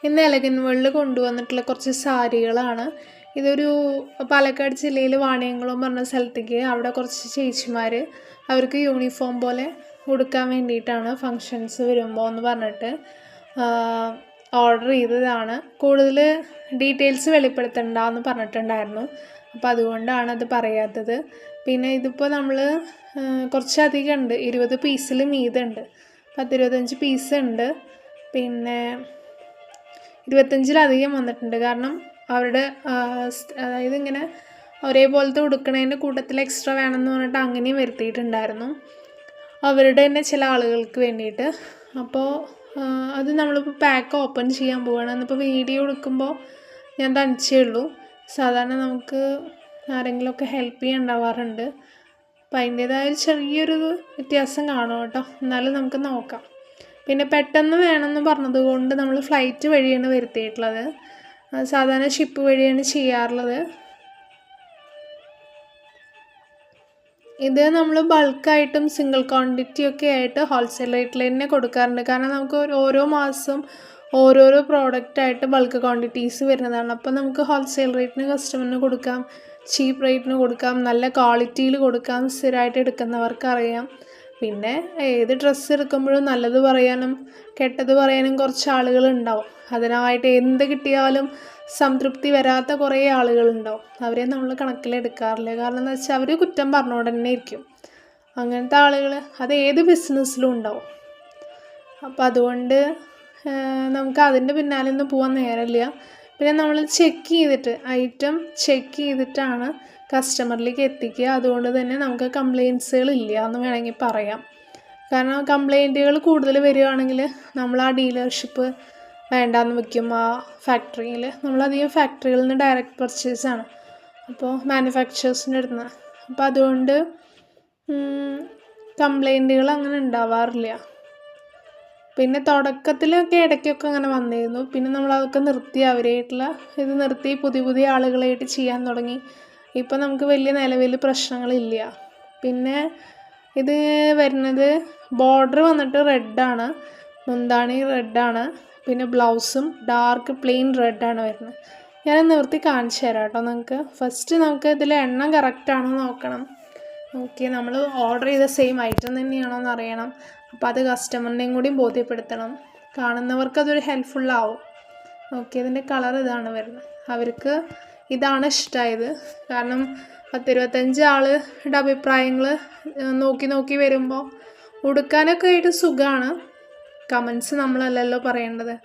ഇന്ന് എലഗൻ വേൾഡിൽ കൊണ്ടുവന്നിട്ടുള്ള കുറച്ച് സാരികളാണ്. ഇതൊരു പാലക്കാട് ജില്ലയിൽ വാണിയംകുളം പറഞ്ഞ സ്ഥലത്തേക്ക് അവിടെ കുറച്ച് ചേച്ചിമാർ അവർക്ക് യൂണിഫോം പോലെ കൊടുക്കാൻ വേണ്ടിയിട്ടാണ് ഫങ്ഷൻസ് വരുമ്പോൾ എന്ന് പറഞ്ഞിട്ട് ഓർഡർ ചെയ്തതാണ്. കൂടുതൽ ഡീറ്റെയിൽസ് വെളിപ്പെടുത്തണ്ടെന്ന് പറഞ്ഞിട്ടുണ്ടായിരുന്നു. അപ്പോൾ അതുകൊണ്ടാണ് അത് പറയാത്തത്. പിന്നെ ഇതിപ്പോൾ നമ്മൾ കുറച്ചധികം ഉണ്ട്, 20 പീസിൽ മീതുണ്ട്, 10-25 പീസ് ഉണ്ട്. പിന്നെ 25-ലധികം വന്നിട്ടുണ്ട്. കാരണം അവരുടെ അതായത് ഇങ്ങനെ ഒരേപോലത്തെ ഉടുക്കണേൻ്റെ കൂട്ടത്തിൽ എക്സ്ട്രാ വേണമെന്ന് പറഞ്ഞിട്ട് അങ്ങനെയും വരുത്തിയിട്ടുണ്ടായിരുന്നു അവരുടെ തന്നെ ചില ആളുകൾക്ക് വേണ്ടിയിട്ട്. അപ്പോൾ അത് നമ്മളിപ്പോൾ പാക്ക് ഓപ്പൺ ചെയ്യാൻ പോവുകയാണ്. എന്നിപ്പോൾ വീഡിയോ എടുക്കുമ്പോൾ ഞാൻ തനിച്ചേ ഉള്ളൂ. സാധാരണ നമുക്ക് ആരെങ്കിലുമൊക്കെ ഹെൽപ്പ് ചെയ്യാൻ ഉണ്ടാവാറുണ്ട്. അപ്പോൾ അതിൻ്റേതായ ചെറിയൊരു വ്യത്യാസം കാണും കേട്ടോ. എന്നാലും നമുക്ക് നോക്കാം. പിന്നെ പെട്ടെന്ന് വേണമെന്ന് പറഞ്ഞത് കൊണ്ട് നമ്മൾ ഫ്ലൈറ്റ് വഴിയാണ് വരുത്തിയിട്ടുള്ളത്. സാധാരണ ഷിപ്പ് വഴിയാണ് ചെയ്യാറുള്ളത്. ഇത് നമ്മൾ ബൾക്കായിട്ടും സിംഗിൾ ക്വാണ്ടിറ്റിയൊക്കെ ആയിട്ട് ഹോൾസെയിൽ റേറ്റിൽ തന്നെ കൊടുക്കാറുണ്ട്. കാരണം നമുക്ക് ഓരോ മാസം ഓരോരോ പ്രോഡക്റ്റായിട്ട് ബൾക്ക് ക്വാണ്ടിറ്റീസ് വരുന്നതാണ്. അപ്പോൾ നമുക്ക് ഹോൾസെയിൽ റേറ്റിന് കസ്റ്റമറിന് കൊടുക്കാം, ചീപ്പ് റേറ്റിന് കൊടുക്കാം, നല്ല ക്വാളിറ്റിയിൽ കൊടുക്കാം. സ്ഥിരമായിട്ട് എടുക്കുന്നവർക്ക് അറിയാം. പിന്നെ ഏത് ഡ്രസ്സ് എടുക്കുമ്പോഴും നല്ലത് പറയാനും കെട്ടത് പറയാനും കുറച്ച് ആളുകളുണ്ടാവും. അതിനായിട്ട് എന്ത് കിട്ടിയാലും സംതൃപ്തി വരാത്ത കുറേ ആളുകളുണ്ടാവും. അവരെ നമ്മൾ കണക്കിലെടുക്കാറില്ല. കാരണം എന്ന് വെച്ചാൽ അവർ കുറ്റം പറഞ്ഞുകൊണ്ട് തന്നെ ഇരിക്കും. അങ്ങനത്തെ ആളുകൾ അത് ഏത് ബിസിനസ്സിലും ഉണ്ടാവും. അപ്പോൾ അതുകൊണ്ട് നമുക്ക് അതിൻ്റെ പിന്നാലെ ഒന്നും പോകാൻ നേരമില്ല. പിന്നെ നമ്മൾ ചെക്ക് ചെയ്തിട്ട് ഐറ്റം ചെക്ക് ചെയ്തിട്ടാണ് കസ്റ്റമറിലേക്ക് എത്തിക്കുക. അതുകൊണ്ട് തന്നെ നമുക്ക് കംപ്ലയിൻസുകൾ ഇല്ല എന്ന് വേണമെങ്കിൽ പറയാം. കാരണം കംപ്ലയിൻറ്റുകൾ കൂടുതൽ വരികയാണെങ്കിൽ നമ്മൾ ആ ഡീലർഷിപ്പ് വേണ്ടാന്ന് വയ്ക്കും. ആ ഫാക്ടറിയിൽ നമ്മളധികം ഫാക്ടറികളിൽ നിന്ന് ഡയറക്റ്റ് പർച്ചേസാണ്, അപ്പോൾ മാനുഫാക്ചേഴ്സിൻ്റെ അടുത്ത് നിന്ന്. അപ്പോൾ അതുകൊണ്ട് കംപ്ലയിൻറ്റുകൾ അങ്ങനെ ഉണ്ടാവാറില്ല. പിന്നെ തുടക്കത്തിലൊക്കെ ഇടയ്ക്കൊക്കെ അങ്ങനെ വന്നിരുന്നു. പിന്നെ നമ്മളതൊക്കെ നിർത്തി, അവരായിട്ടുള്ള ഇത് നിർത്തി പുതിയ ആളുകളായിട്ട് ചെയ്യാൻ തുടങ്ങി. ഇപ്പോൾ നമുക്ക് വലിയ നിലവിൽ പ്രശ്നങ്ങളില്ല. പിന്നെ ഇത് വരുന്നത് ബോർഡർ വന്നിട്ട് റെഡാണ്, മുന്താണി റെഡാണ്. പിന്നെ ബ്ലൗസും ഡാർക്ക് പ്ലെയിൻ റെഡാണ് വരുന്നത്. ഞാൻ നിർത്തി കാണിച്ചു തരാം കേട്ടോ നിങ്ങൾക്ക്. ഫസ്റ്റ് നമുക്ക് ഇതിൽ എണ്ണം കറക്റ്റാണോ നോക്കണം. ഓക്കെ, നമ്മൾ ഓർഡർ ചെയ്ത സെയിം ഐറ്റം തന്നെയാണോ എന്ന് അറിയണം. അപ്പോൾ അത് കസ്റ്റമറിനെയും കൂടി ബോധ്യപ്പെടുത്തണം. കാണുന്നവർക്ക് അതൊരു ഹെൽപ്ഫുള്ളാവും. ഓക്കെ, ഇതിൻ്റെ കളർ ഇതാണ് വരുന്നത്. അവർക്ക് ഇതാണ് ഇഷ്ടമായത്. കാരണം 10-25 ആളുടെ അഭിപ്രായങ്ങൾ നോക്കി വരുമ്പോൾ ഉടുക്കാനൊക്കെ ആയിട്ട് സുഖമാണ്. കമൻസ് നമ്മളല്ലല്ലോ പറയേണ്ടത്.